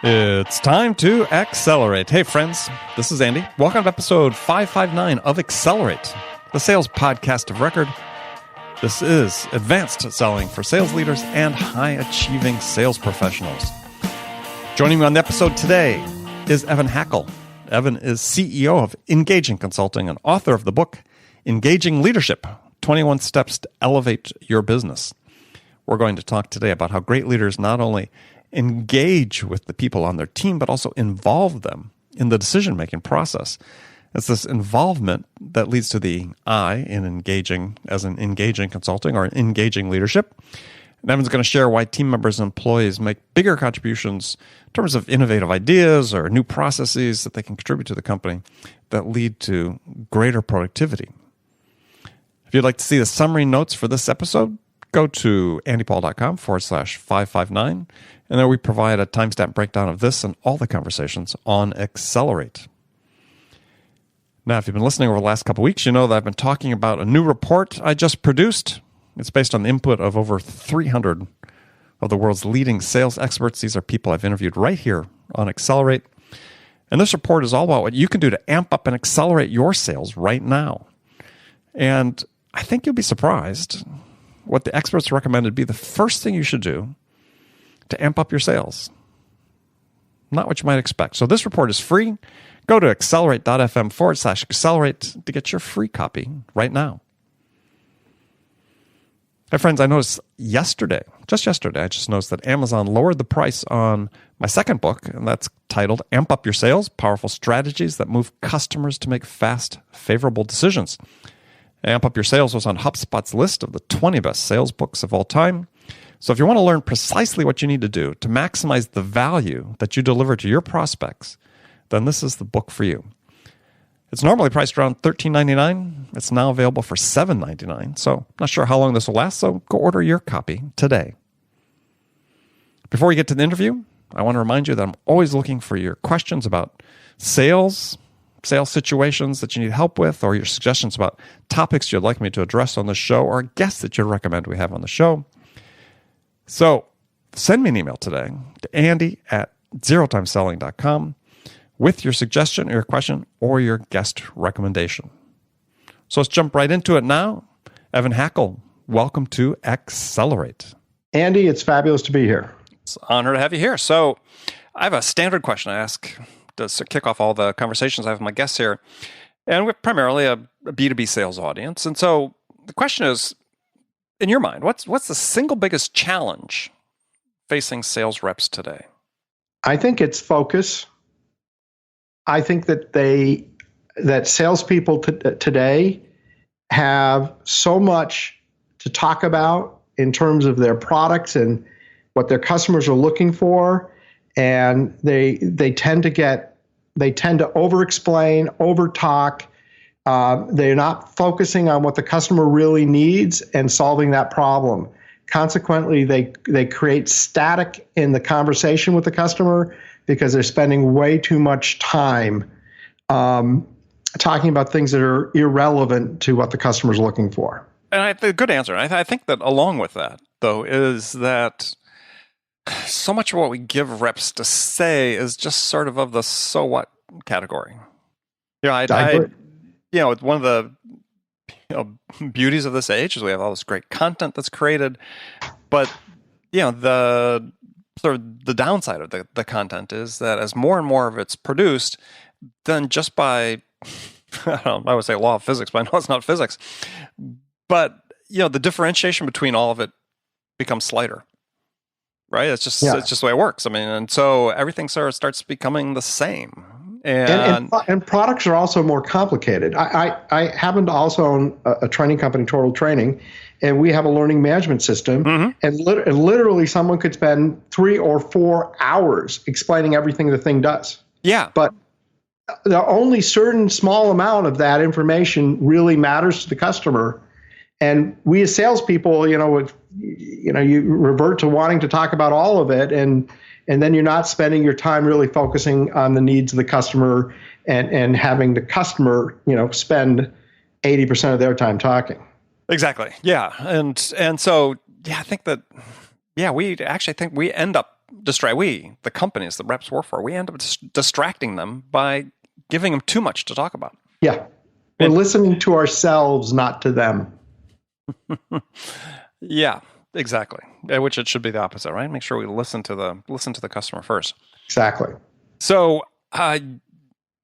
It's time to accelerate. Hey, friends, this is Andy. Welcome to episode 559 of Accelerate, the sales podcast of record. This is advanced selling for sales leaders and high-achieving sales professionals. Joining me on the episode today is Evan Hackel. Evan is CEO of Ingaging Consulting and author of the book, Ingaging Leadership, 21 Steps to Elevate Your Business. We're going to talk today about how great leaders not only engage with the people on their team, but also involve them in the decision-making process. It's this involvement that leads to the I in engaging as an engaging consulting or engaging leadership. And Evan's going to share why team members and employees make bigger contributions in terms of innovative ideas or new processes that they can contribute to the company that lead to greater productivity. If you'd like to see the summary notes for this episode, go to andypaul.com/559, and there we provide a timestamp breakdown of this and all the conversations on Accelerate. Now, if you've been listening over the last couple of weeks, you know that I've been talking about a new report I just produced. It's based on the input of over 300 of the world's leading sales experts. These are people I've interviewed right here on Accelerate. And this report is all about what you can do to amp up and accelerate your sales right now. And I think you'll be surprised what the experts recommended be the first thing you should do to amp up your sales. Not what you might expect. So this report is free. Go to accelerate.fm/accelerate to get your free copy right now. Hey friends, I noticed just yesterday, I just noticed that Amazon lowered the price on my second book, and that's titled Amp Up Your Sales, Powerful Strategies That Move Customers to Make Fast, Favorable Decisions. Amp Up Your Sales was on HubSpot's list of the 20 best sales books of all time. So if you want to learn precisely what you need to do to maximize the value that you deliver to your prospects, then this is the book for you. It's normally priced around $13.99. It's now available for $7.99. So I'm not sure how long this will last, so go order your copy today. Before we get to the interview, I want to remind you that I'm always looking for your questions about sales situations that you need help with, or your suggestions about topics you'd like me to address on the show, or guests that you'd recommend we have on the show. So send me an email today to andy@zerotimeselling.com with your suggestion or your question or your guest recommendation. So let's jump right into it now. Evan Hackel, welcome to Accelerate. Andy, it's fabulous to be here. It's an honor to have you here. So I have a standard question I ask to kick off all the conversations I have with my guests here. And we're primarily a B2B sales audience. And so the question is, in your mind, what's the single biggest challenge facing sales reps today? I think it's focus. I think that salespeople today have so much to talk about in terms of their products and what their customers are looking for, and they tend to over-explain, over-talk. They're not focusing on what the customer really needs and solving that problem. Consequently, they create static in the conversation with the customer because they're spending way too much time talking about things that are irrelevant to what the customer's looking for. And the good answer, I think that along with that, though, is that so much of what we give reps to say is just sort of the so what category. One of the beauties of this age is we have all this great content that's created, but the downside of the content is that as more and more of it's produced, then just by I would say law of physics, but I know it's not physics, but the differentiation between all of it becomes slighter. Right? It's just the way it works. I mean, and so everything sort of starts becoming the same. And products are also more complicated. I happen to also own a training company, Tortal Training, and we have a learning management system. Mm-hmm. And literally someone could spend 3 or 4 hours explaining everything the thing does. Yeah. But the only certain small amount of that information really matters to the customer. And we as salespeople, you revert to wanting to talk about all of it, and then you're not spending your time really focusing on the needs of the customer and having the customer, spend 80% of their time talking. Exactly. Yeah. And so, I think that Yeah, we actually think we end up the companies the reps work for, we end up distracting them by giving them too much to talk about. Yeah. We're listening to ourselves, not to them. Yeah, exactly. Which it should be the opposite, right? Make sure we listen to the customer first. Exactly. So we're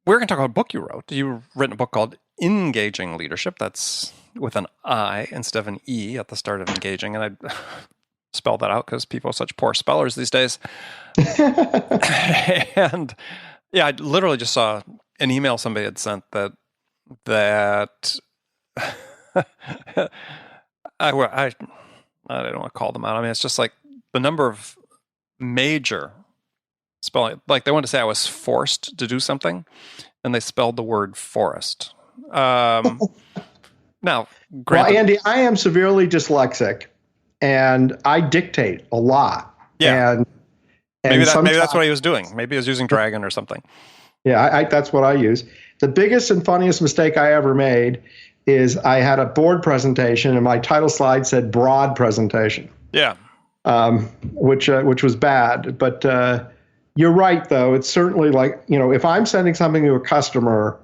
going to talk about a book you wrote. You've written a book called Ingaging Leadership. That's with an I instead of an E at the start of engaging. And I spelled that out because people are such poor spellers these days. And yeah, I literally just saw an email somebody had sent that I don't want to call them out. I mean, it's just like the number of major spelling, like they wanted to say I was forced to do something, and they spelled the word forest. Now, granted, well, Andy, I am severely dyslexic, and I dictate a lot. Yeah, and maybe that's what he was doing. Maybe he was using Dragon or something. Yeah, that's what I use. The biggest and funniest mistake I ever made is I had a board presentation, and my title slide said broad presentation. Yeah, which was bad, but. You're right, though. It's certainly like, if I'm sending something to a customer,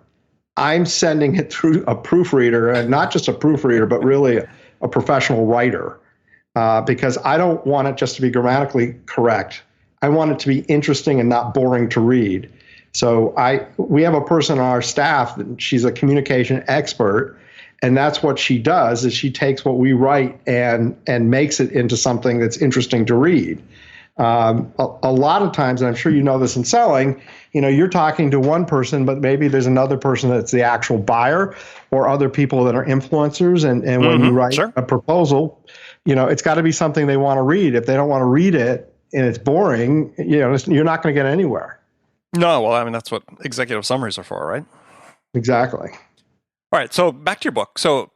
I'm sending it through a proofreader, and not just a proofreader, but really a professional writer, because I don't want it just to be grammatically correct. I want it to be interesting and not boring to read. So we have a person on our staff, she's a communication expert, and that's what she does, is she takes what we write and makes it into something that's interesting to read. A lot of times, and I'm sure you know this in selling, you're talking to one person, but maybe there's another person that's the actual buyer, or other people that are influencers. And when you write a proposal, it's got to be something they want to read. If they don't want to read it and it's boring, you're not going to get anywhere. No, well, I mean, that's what executive summaries are for, right? Exactly. All right. So back to your book. So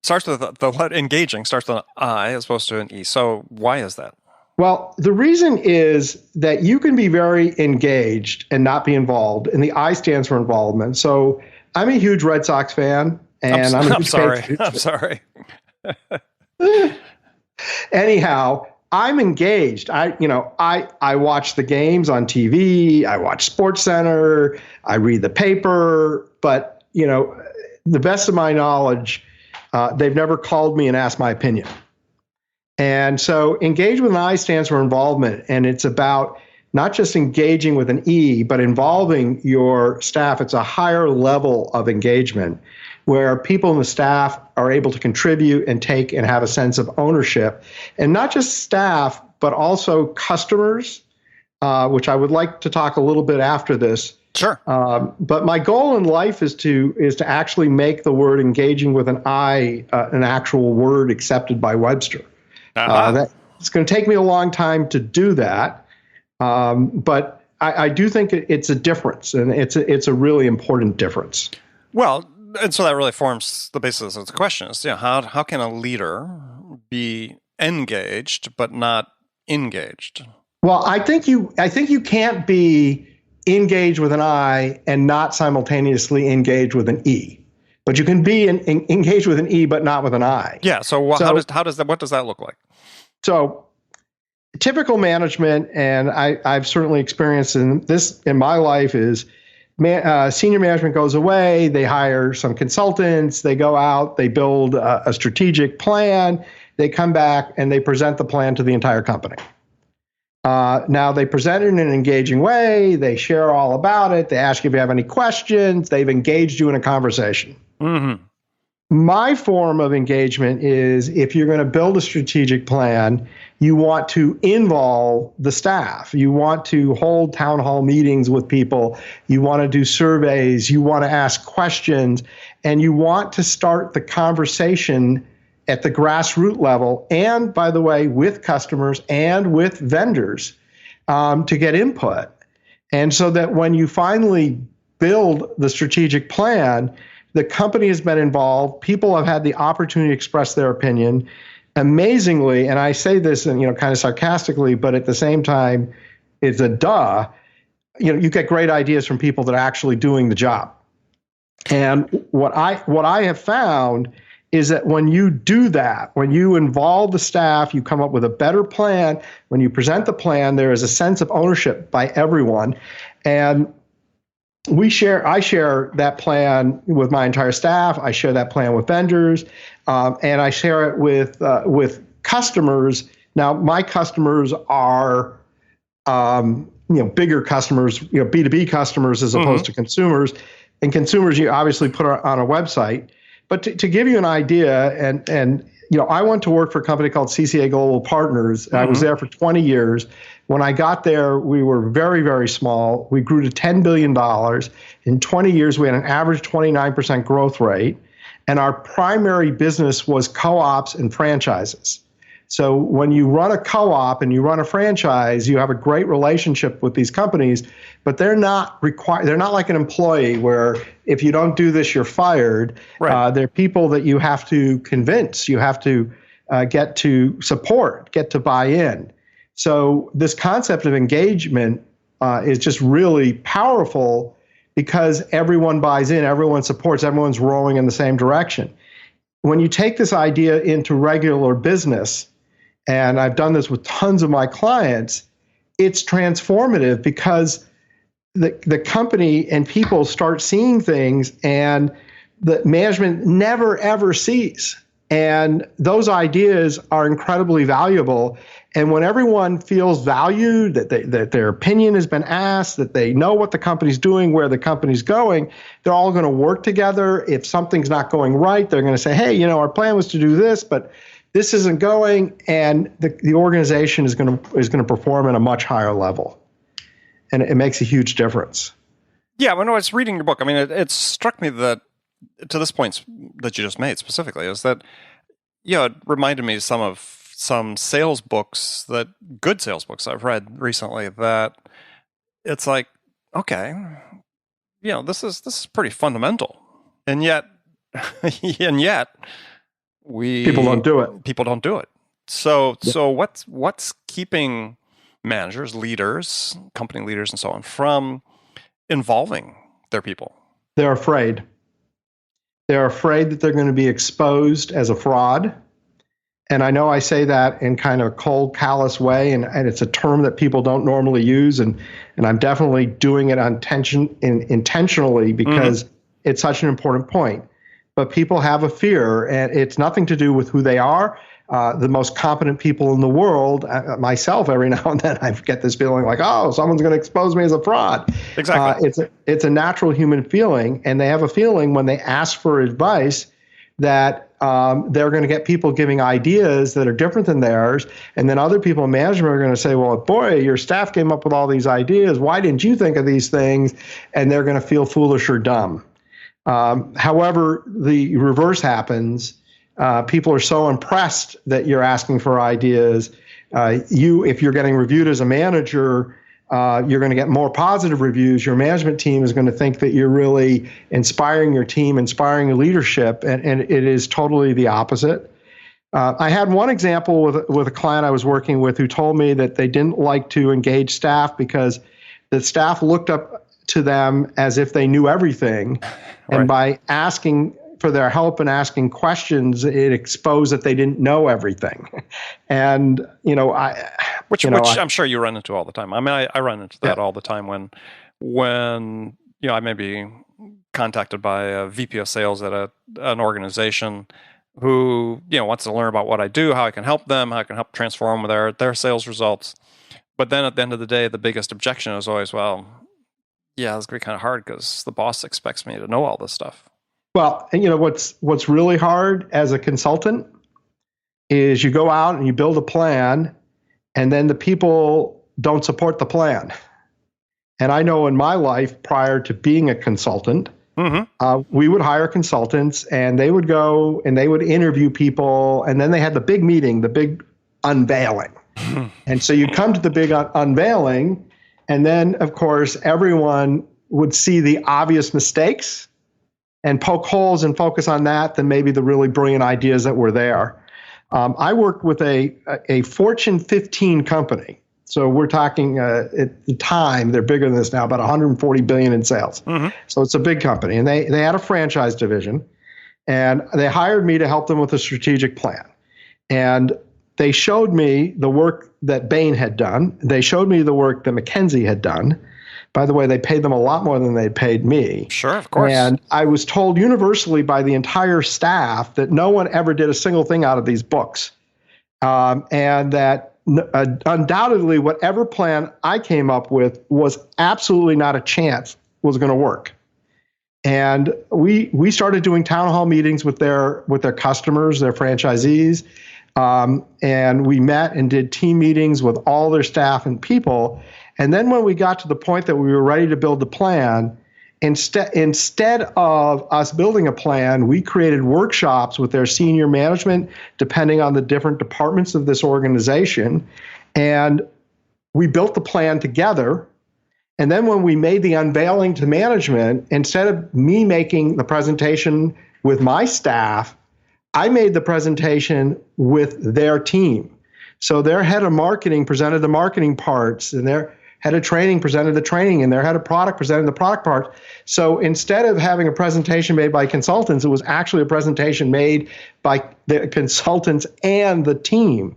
starts with the engaging starts with an I as opposed to an E. So why is that? Well, the reason is that you can be very engaged and not be involved, and the I stands for involvement. So I'm a huge Red Sox fan, and I'm sorry. Anyhow, I'm engaged. I watch the games on TV. I watch SportsCenter. I read the paper. But the best of my knowledge, they've never called me and asked my opinion. And so engage with an I stands for involvement, and it's about not just engaging with an E, but involving your staff. It's a higher level of engagement where people in the staff are able to contribute and take and have a sense of ownership. And not just staff, but also customers, which I would like to talk a little bit after this. Sure. But my goal in life is to actually make the word engaging with an I an actual word accepted by Webster. It's going to take me a long time to do that, but I do think it's a difference, and it's a really important difference. Well, and so that really forms the basis of the question: is how can a leader be engaged but not engaged? Well, I think you can't be engaged with an I and not simultaneously engage with an E. But you can be engaged with an E, but not with an I. Yeah. So what does that look like? So typical management, and I've certainly experienced this in my life, is senior management goes away. They hire some consultants. They go out. They build a strategic plan. They come back and they present the plan to the entire company. Now, they present it in an engaging way. They share all about it. They ask you if you have any questions. They've engaged you in a conversation. Mm-hmm. My form of engagement is, if you're going to build a strategic plan, you want to involve the staff. You want to hold town hall meetings with people. You want to do surveys. You want to ask questions. And you want to start the conversation at the grassroots level, and, by the way, with customers and with vendors to get input. And so that when you finally build the strategic plan, the company has been involved. People have had the opportunity to express their opinion. Amazingly, and I say this and kind of sarcastically, but at the same time, it's a duh. You get great ideas from people that are actually doing the job. And what I have found is that when you do that, when you involve the staff, you come up with a better plan. When you present the plan, there is a sense of ownership by everyone. And I share that plan with my entire staff. I share that plan with vendors, and I share it with customers. Now, my customers are, bigger customers, B2B customers as opposed to consumers. And consumers, you obviously put on a website. But to give you an idea, and I went to work for a company called CCA Global Partners. I was there for 20 years. When I got there, we were very, very small. We grew to $10 billion. In 20 years, we had an average 29% growth rate. And our primary business was co-ops and franchises. So when you run a co-op and you run a franchise, you have a great relationship with these companies, but they're not like an employee where if you don't do this, you're fired. Right. They're people that you have to convince, you have to get to support, get to buy in. So this concept of engagement is just really powerful because everyone buys in, everyone supports, everyone's rowing in the same direction. When you take this idea into regular business, and I've done this with tons of my clients, it's transformative because the company and people start seeing things and the management never, ever sees. And those ideas are incredibly valuable. And when everyone feels valued, that their opinion has been asked, that they know what the company's doing, where the company's going, they're all going to work together. If something's not going right, they're going to say, hey, our plan was to do this, but this isn't going, and the organization is going to perform at a much higher level, and it makes a huge difference. Yeah, when I was reading your book, I mean, it struck me that to this point that you just made specifically is that it reminded me of some sales books, good sales books I've read recently. That it's like, okay, this is pretty fundamental, and yet people don't do it. People don't do it. So what's keeping managers, leaders, company leaders, and so on from involving their people? They're afraid. They're afraid that they're going to be exposed as a fraud. And I know I say that in kind of a cold, callous way, and it's a term that people don't normally use, and I'm definitely doing it intentionally because it's such an important point. But people have a fear, and it's nothing to do with who they are. The most competent people in the world, myself, every now and then I get this feeling like, oh, someone's going to expose me as a fraud. Exactly. It's a natural human feeling, and they have a feeling when they ask for advice that they're going to get people giving ideas that are different than theirs, and then other people in management are going to say, well, boy, your staff came up with all these ideas. Why didn't you think of these things? And they're going to feel foolish or dumb. However, the reverse happens. People are so impressed that you're asking for ideas. If you're getting reviewed as a manager, you're going to get more positive reviews. Your management team is going to think that you're really inspiring your team, inspiring your leadership, and it is totally the opposite. I had one example with a client I was working with who told me that they didn't like to engage staff because the staff looked up to them as if they knew everything. Right. And by asking for their help and asking questions, it exposed that they didn't know everything. And, which I'm sure you run into all the time. I mean, I run into that all the time when I may be contacted by a VP of sales at an organization who, wants to learn about what I do, how I can help them, how I can help transform their sales results. But then at the end of the day, the biggest objection is always, well, yeah, it's going to be kind of hard because the boss expects me to know all this stuff. Well, and what's really hard as a consultant is you go out and you build a plan, and then the people don't support the plan. And I know in my life prior to being a consultant, we would hire consultants, and they would go and they would interview people, and then they had the big meeting, the big unveiling. And so you come to the big unveiling, and then, of course, everyone would see the obvious mistakes and poke holes and focus on that than maybe the really brilliant ideas that were there. I worked with a Fortune 15 company. So we're talking at the time, they're bigger than this now, about $140 billion in sales. So it's a big company. And they had a franchise division. And they hired me to help them with a strategic plan. And they showed me the work that Bain had done. They showed me the work that McKinsey had done. By the way, they paid them a lot more than they paid me. Sure, of course. And I was told universally by the entire staff that no one ever did a single thing out of these books. And that undoubtedly whatever plan I came up with was absolutely not a chance was going to work. And we started doing town hall meetings with their customers, their franchisees, and we met and did team meetings with all their staff and people. And then when we got to the point that we were ready to build the plan, instead of us building a plan, we created workshops with their senior management, depending on the different departments of this organization. And we built the plan together. And then when we made the unveiling to management, instead of me making the presentation with my staff, I made the presentation with their team. So their head of marketing presented the marketing parts, and their head of training presented the training, and their head of product presented the product part. So instead of having a presentation made by consultants, it was actually a presentation made by the consultants and the team.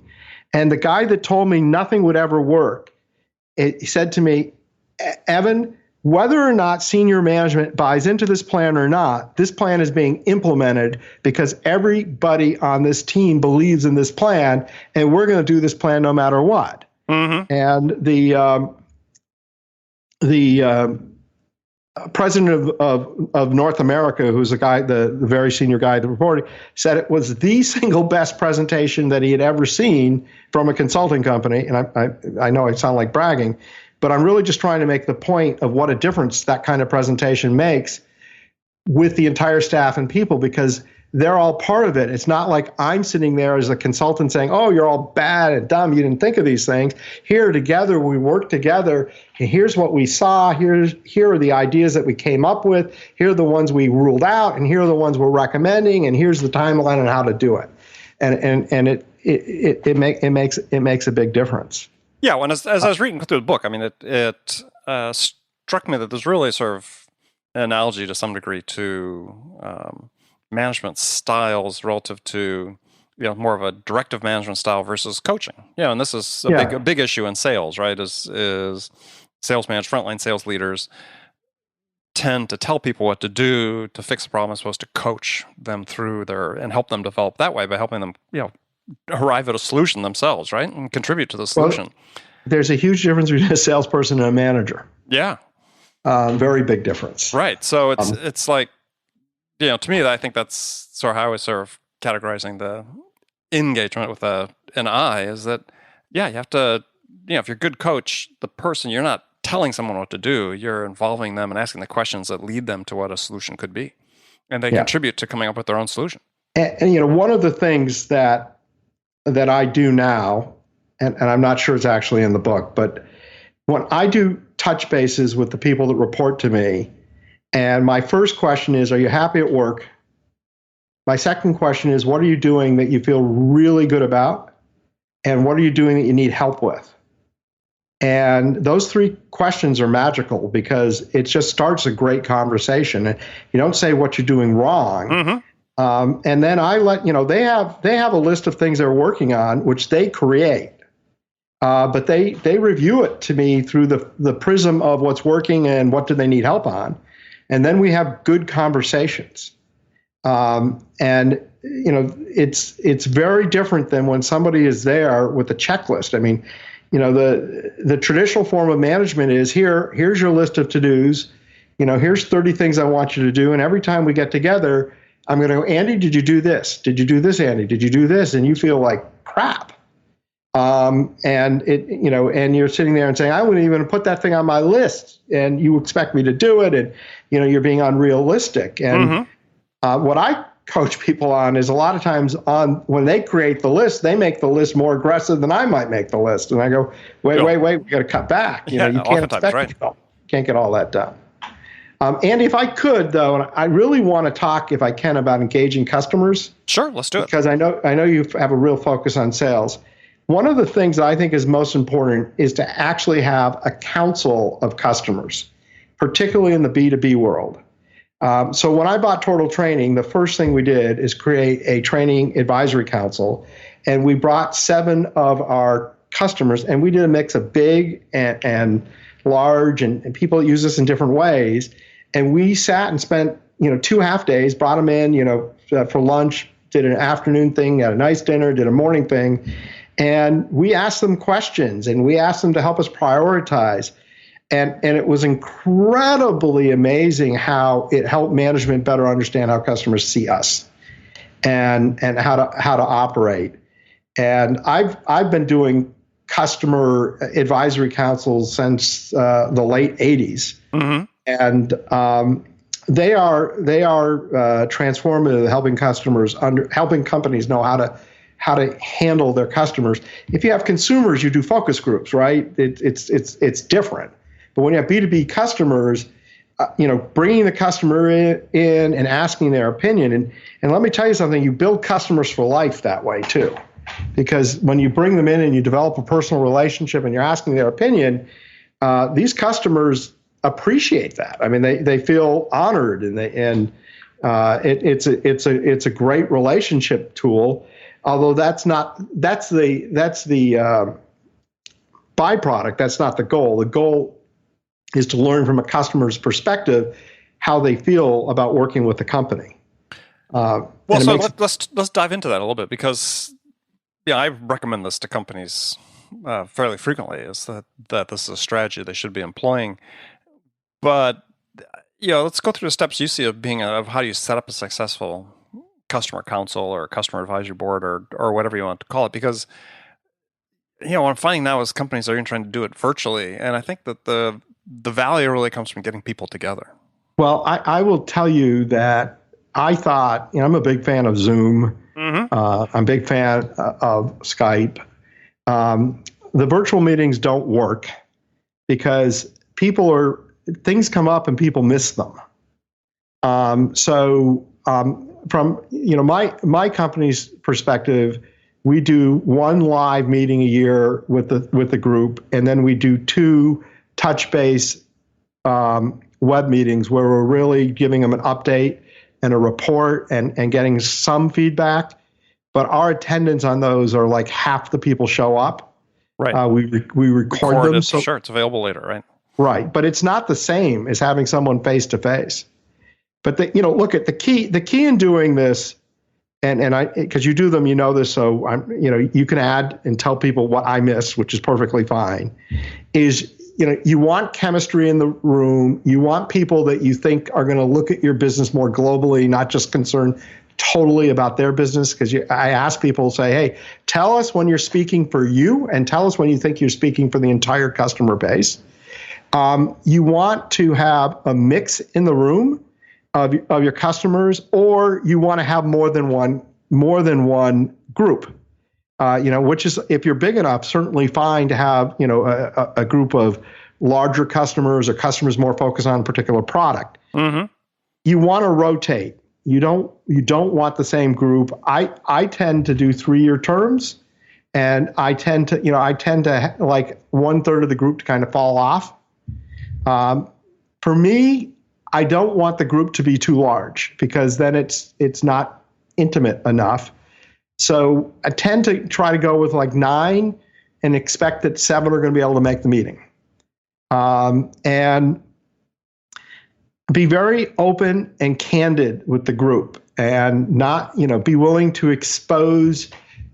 And the guy that told me nothing would ever work, he said to me, Evan, whether or not senior management buys into this plan or not, this plan is being implemented because everybody on this team believes in this plan, and we're going to do this plan no matter what. Mm-hmm. And the president of North America, who's the very senior guy that reported, said it was the single best presentation that he had ever seen from a consulting company. And I know I sound like bragging, but I'm really just trying to make the point of what a difference that kind of presentation makes with the entire staff and people, because they're all part of it. It's not like I'm sitting there as a consultant saying, oh, you're all bad and dumb, you didn't think of these things. Here together, we work together, and here's what we saw, here are the ideas that we came up with, here are the ones we ruled out, and here are the ones we're recommending, and here's the timeline on how to do it. And it makes a big difference. Yeah, well, as I was reading through the book, I mean, it struck me that there's really sort of an analogy to some degree to management styles relative to more of a directive management style versus coaching. And this is a big issue in sales, right? Is sales managers, frontline sales leaders tend to tell people what to do to fix the problem, as opposed to coach them through and help them develop that way by helping them arrive at a solution themselves, right? And contribute to the solution. Well, there's a huge difference between a salesperson and a manager. Yeah. Very big difference. Right. So it's like, to me, I think that's sort of how I was sort of categorizing the engagement with an I, is that, you have to, if you're a good coach, the person, you're not telling someone what to do, you're involving them and asking the questions that lead them to what a solution could be. And they contribute to coming up with their own solution. And one of the things that I do now, and I'm not sure it's actually in the book, but when I do touch bases with the people that report to me, and my first question is, are you happy at work? My second question is, what are you doing that you feel really good about? And what are you doing that you need help with? And those three questions are magical, because it just starts a great conversation. And you don't say what you're doing wrong. Mm-hmm. And then I let, they have a list of things they're working on, which they create. But they review it to me through the prism of what's working and what do they need help on. And then we have good conversations. And it's very different than when somebody is there with a checklist. I mean, the traditional form of management is here's your list of to-dos. Here's 30 things I want you to do. And every time we get together, I'm going to go, Andy, did you do this? Did you do this, Andy? Did you do this? And you feel like crap. And you're sitting there and saying, I wouldn't even put that thing on my list, and you expect me to do it, and you're being unrealistic. And what I coach people on is a lot of times when they create the list, they make the list more aggressive than I might make the list, and I go, wait, we got to cut back. You can't expect can't get all that done. Andy, if I could, though, and I really want to talk, if I can, about engaging customers. Sure, let's do it. Because I know you have a real focus on sales. One of the things that I think is most important is to actually have a council of customers, particularly in the B2B world. So when I bought Tortal Training, the first thing we did is create a training advisory council, and we brought 7 of our customers, and we did a mix of big and large, and people use this in different ways. And we sat and spent 2 half days, brought them in for lunch, did an afternoon thing, had a nice dinner, did a morning thing, and we asked them questions, and we asked them to help us prioritize. And it was incredibly amazing how it helped management better understand how customers see us and how to operate. And I've been doing customer advisory councils since the late 80s. Mm-hmm. And they are transformative, helping companies know how to handle their customers. If you have consumers, you do focus groups, right? It's different. But when you have B2B customers, bringing the customer in and asking their opinion, and let me tell you something, you build customers for life that way too. Because when you bring them in and you develop a personal relationship and you're asking their opinion, these customers appreciate that. I mean, they feel honored, and it's a great relationship tool. Although that's the byproduct. That's not the goal. The goal is to learn from a customer's perspective how they feel about working with the company. Let's dive into that a little bit, because I recommend this to companies fairly frequently, is that this is a strategy they should be employing. But let's go through the steps you see of how do you set up a successful customer council or customer advisory board or whatever you want to call it, because what I'm finding now is companies are even trying to do it virtually, and I think that the value really comes from getting people together. Well, I will tell you that I thought, I'm a big fan of Zoom. Mm-hmm. I'm a big fan of Skype. The virtual meetings don't work because things come up and people miss them. From my company's perspective, we do 1 live meeting a year with the group, and then we do 2 touch base web meetings where we're really giving them an update and a report and getting some feedback. But our attendance on those are like half the people show up. Right. We record them. Sure, it's available later, right? Right, but it's not the same as having someone face to face. But look at the key in doing this, and I, because you do them, this, so you can add and tell people what I miss, which is perfectly fine. Is you want chemistry in the room. You want people that you think are going to look at your business more globally, not just concerned totally about their business. Because I ask people, say, hey, tell us when you're speaking for you, and tell us when you think you're speaking for the entire customer base. You want to have a mix in the room of your customers, or you want to have more than one group. Which is, if you're big enough, certainly fine to have a group of larger customers or customers more focused on a particular product. Mm-hmm. You want to rotate. You don't want the same group. I tend to do 3-year terms, and I tend to like 1/3 of the group to kind of fall off. For me, I don't want the group to be too large, because then it's not intimate enough. So I tend to try to go with like 9 and expect that 7 are going to be able to make the meeting. And be very open and candid with the group, and not, be willing to expose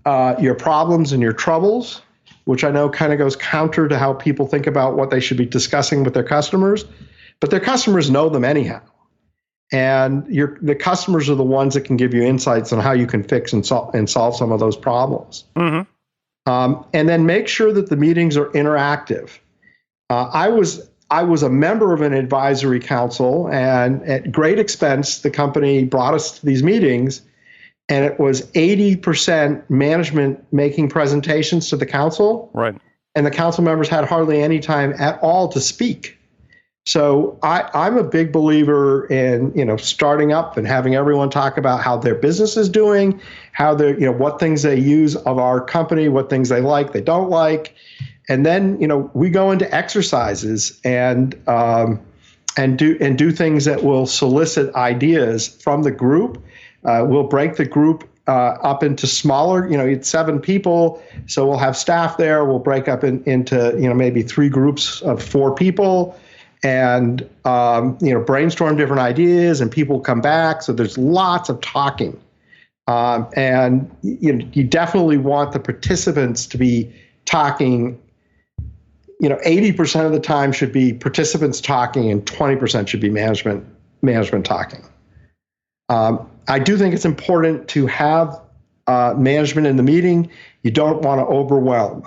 your problems and your troubles, which I know kind of goes counter to how people think about what they should be discussing with their customers. But their customers know them anyhow. And the customers are the ones that can give you insights on how you can fix and solve some of those problems. Mm-hmm. And then make sure that the meetings are interactive. I was a member of an advisory council, and at great expense, the company brought us to these meetings, and it was 80% management making presentations to the council. Right. And the council members had hardly any time at all to speak. So I'm a big believer in, starting up and having everyone talk about how their business is doing, how they're, what things they use of our company, what things they like, they don't like. And then, we go into exercises and and do things that will solicit ideas from the group. We'll break the group up into smaller, it's 7 people, so we'll have staff there. We'll break up into maybe 3 groups of 4 people, and brainstorm different ideas, and people come back. So there's lots of talking, and you definitely want the participants to be talking. 80% of the time should be participants talking, and 20% should be management talking. I do think it's important to have management in the meeting. You don't want to overwhelm.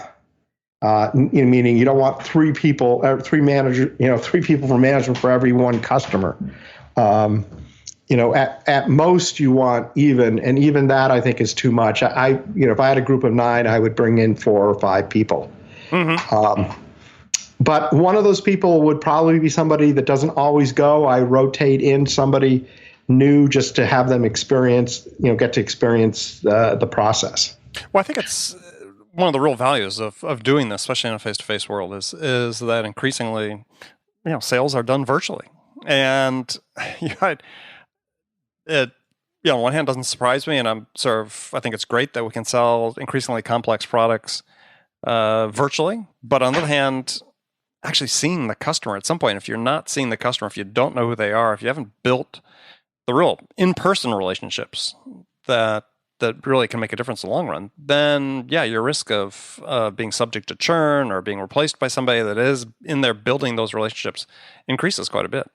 Meaning you don't want 3 people, 3 managers, 3 people from management for every 1 customer. At most you want even, and even that I think is too much. If I had a group of 9, I would bring in 4 or 5 people. Mm-hmm. But one of those people would probably be somebody that doesn't always go. I rotate in somebody new just to have them experience, get to experience the process. Well, I think it's one of the real values of doing this, especially in a face-to-face world, is that increasingly, sales are done virtually. And it, on one hand, doesn't surprise me, and I think it's great that we can sell increasingly complex products virtually. But on the other hand, actually seeing the customer at some point, if you're not seeing the customer, if you don't know who they are, if you haven't built the real in-person relationships that really can make a difference in the long run, then your risk of being subject to churn or being replaced by somebody that is in there building those relationships increases quite a bit.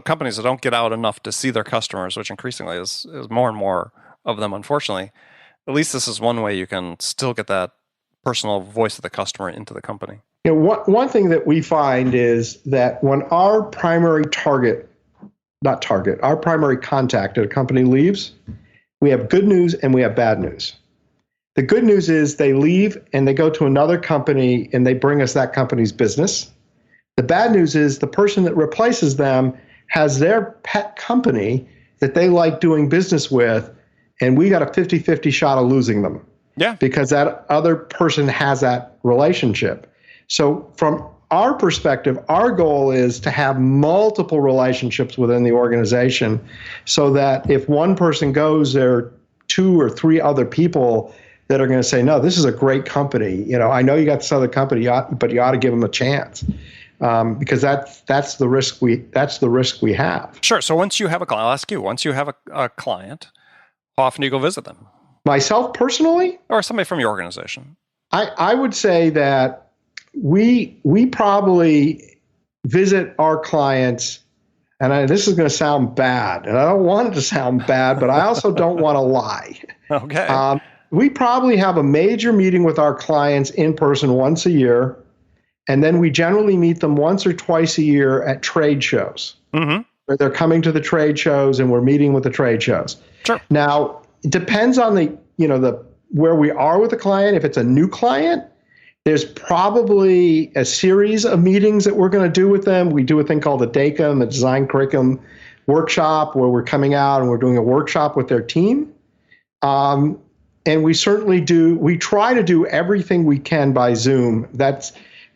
Companies that don't get out enough to see their customers, which increasingly is more and more of them, unfortunately, at least this is one way you can still get that personal voice of the customer into the company. One thing that we find is that when our primary our primary contact at a company leaves, we have good news and we have bad news. The good news is they leave and they go to another company and they bring us that company's business. The bad news is the person that replaces them has their pet company that they like doing business with, and we got a 50-50 shot of losing them. Yeah. Because that other person has that relationship. So from our perspective, our goal is to have multiple relationships within the organization so that if one person goes, there are 2 or 3 other people that are going to say, no, this is a great company. I know you got this other company, but you ought to give them a chance. Because that's the risk we have. Sure. So once you have a client, I'll ask you, once you have a client, how often do you go visit them? Myself personally? Or somebody from your organization? I would say that we probably visit our clients, and this is going to sound bad, and I don't want it to sound bad, but I also don't want to lie. Okay. We probably have a major meeting with our clients in person once a year, and then we generally meet them once or twice a year at trade shows. Mm-hmm. Where they're coming to the trade shows and we're meeting with the trade shows. Sure. Now, it depends on the where we are with the client. If it's a new client, there's probably a series of meetings that we're going to do with them. We do a thing called a DACUM, a design curriculum workshop, where we're coming out and we're doing a workshop with their team. And we try to do everything we can by Zoom. That's,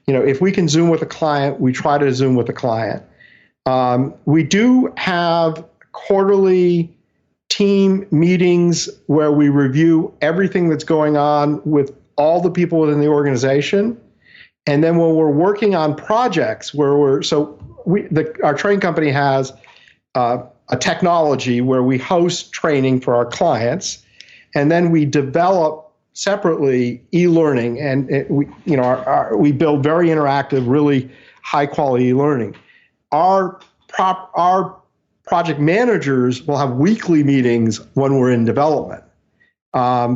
if we can Zoom with a client, we try to Zoom with the client. We do have quarterly team meetings where we review everything that's going on with all the people within the organization. And then when we're working on projects our training company has a technology where we host training for our clients, and then we develop separately e-learning, and we build very interactive, really high quality e-learning. Our project managers will have weekly meetings when we're in development,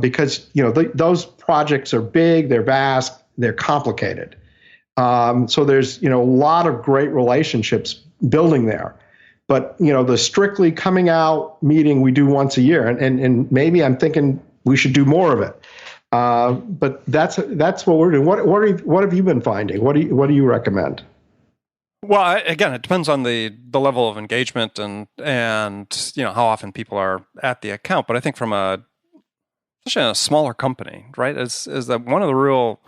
because those projects are big, they're vast, they're complicated. So there's a lot of great relationships building there. But the strictly coming out meeting we do once a year, and maybe I'm thinking we should do more of it. But that's what we're doing. What have you been finding? What do you recommend? Well, again, it depends on the level of engagement and how often people are at the account. But I think especially in a smaller company, right, is that one of the real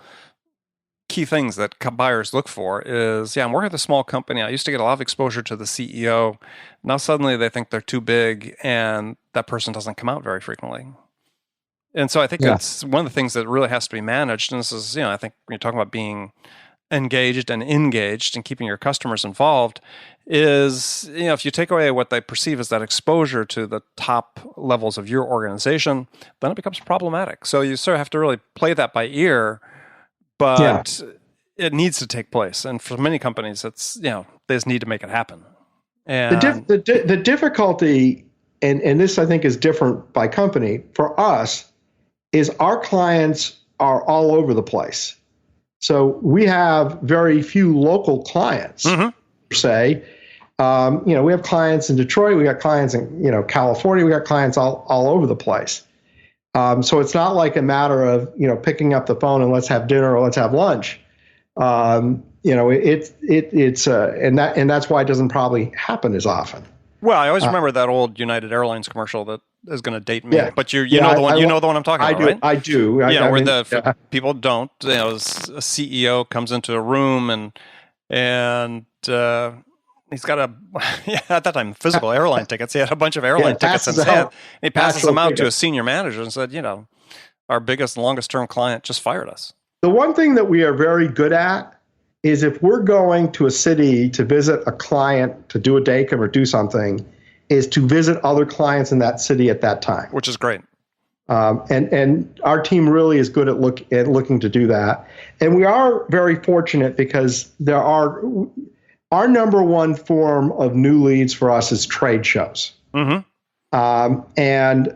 key things that buyers look for is, I'm working with a small company. I used to get a lot of exposure to the CEO. Now suddenly they think they're too big, and that person doesn't come out very frequently. And so I think it's one of the things that really has to be managed. And this is, I think when you're talking about being engaged and engaged and keeping your customers involved is, if you take away what they perceive as that exposure to the top levels of your organization, then it becomes problematic. So you sort of have to really play that by ear, but it needs to take place. And for many companies, it's, they just need to make it happen. And the difficulty, and this I think is different by company, for us, is our clients are all over the place. So we have very few local clients, per se. We have clients in Detroit, we got clients in California, we got clients all over the place. So it's not like a matter of picking up the phone and let's have dinner or let's have lunch. And that's why it doesn't probably happen as often. Well, I always remember that old United Airlines commercial that is going to date me, but you know the one I'm talking about, right? I do. People don't. A CEO comes into a room and he's got at that time physical airline tickets. He had a bunch of airline tickets in his hand. He passes them out to a senior manager and said, our biggest and longest term client just fired us. The one thing that we are very good at is if we're going to a city to visit a client to do a DACM or do something, is to visit other clients in that city at that time. Which is great. And our team really is good at looking to do that. And we are very fortunate because our number one form of new leads for us is trade shows. And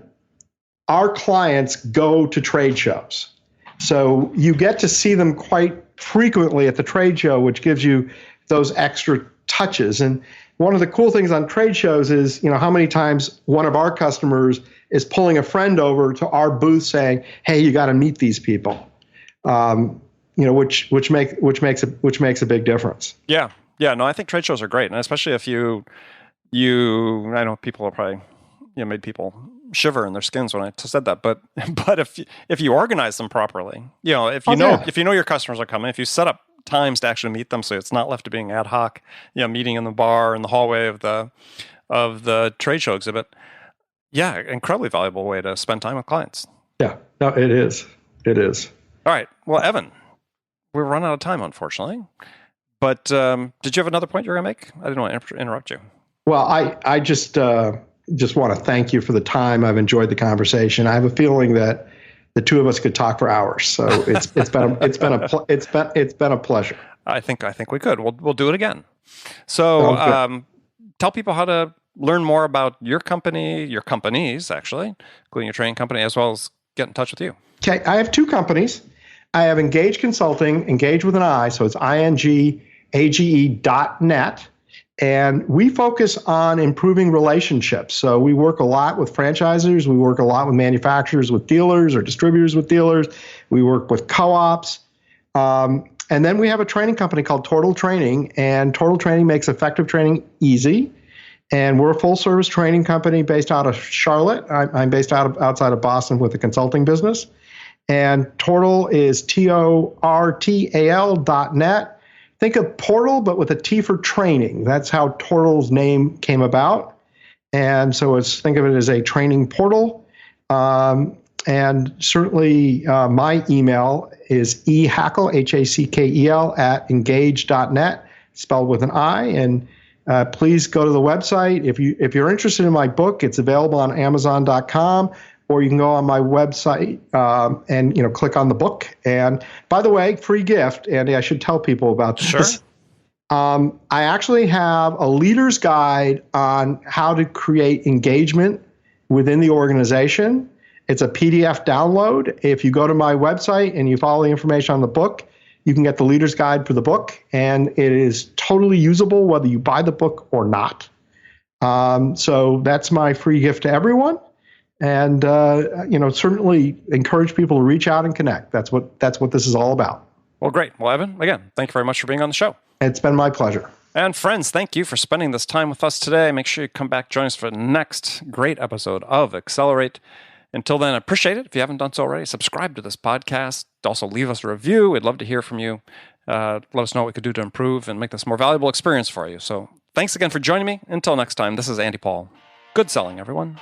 our clients go to trade shows. So you get to see them quite frequently at the trade show, which gives you those extra touches. And one of the cool things on trade shows is, how many times one of our customers is pulling a friend over to our booth saying, "Hey, you got to meet these people," which makes a big difference. Yeah. No, I think trade shows are great, and especially if you, I know people are probably, made people shiver in their skins when I said that, but if you organize them properly, if you know your customers are coming, if you set up times to actually meet them, so it's not left to being ad hoc, meeting in the bar in the hallway of the trade show exhibit. Yeah, incredibly valuable way to spend time with clients. Yeah, no, it is. All right, well, Evan, we're running out of time, unfortunately. But did you have another point you were going to make? I didn't want to interrupt you. Well, I just want to thank you for the time. I've enjoyed the conversation. I have a feeling that the two of us could talk for hours. So it's been a pleasure. I think we could. We'll do it again. So tell people how to learn more about your company, your companies actually, including your training company, as well as get in touch with you. Okay, I have two companies. I have Ingage Consulting, Engage with an I, so it's ingage.net. And we focus on improving relationships. So we work a lot with franchisors. We work a lot with manufacturers, with dealers, or distributors with dealers. We work with co-ops. And then we have a training company called Tortal Training. And Tortal Training makes effective training easy. And we're a full-service training company based out of Charlotte. I'm based outside of Boston with a consulting business. And Tortal is TORTAL.net. Think of portal, but with a T for training. That's how Tortal's name came about. And so think of it as a training portal. And certainly my email is ehackel, Hackel, at engage.net, spelled with an I. And please go to the website. If you're interested in my book, it's available on Amazon.com. Or you can go on my website and click on the book. And by the way, free gift, Andy, I should tell people about this. Sure. I actually have a leader's guide on how to create engagement within the organization. It's a PDF download. If you go to my website and you follow the information on the book, you can get the leader's guide for the book. And it is totally usable whether you buy the book or not. So that's my free gift to everyone. And certainly encourage people to reach out and connect. That's what this is all about. Well, great. Well, Evan, again, thank you very much for being on the show. It's been my pleasure. And friends, thank you for spending this time with us today. Make sure you come back, join us for the next great episode of Accelerate. Until then, I appreciate it. If you haven't done so already, subscribe to this podcast. Also, leave us a review. We'd love to hear from you. Let us know what we could do to improve and make this a more valuable experience for you. So thanks again for joining me. Until next time, this is Andy Paul. Good selling, everyone.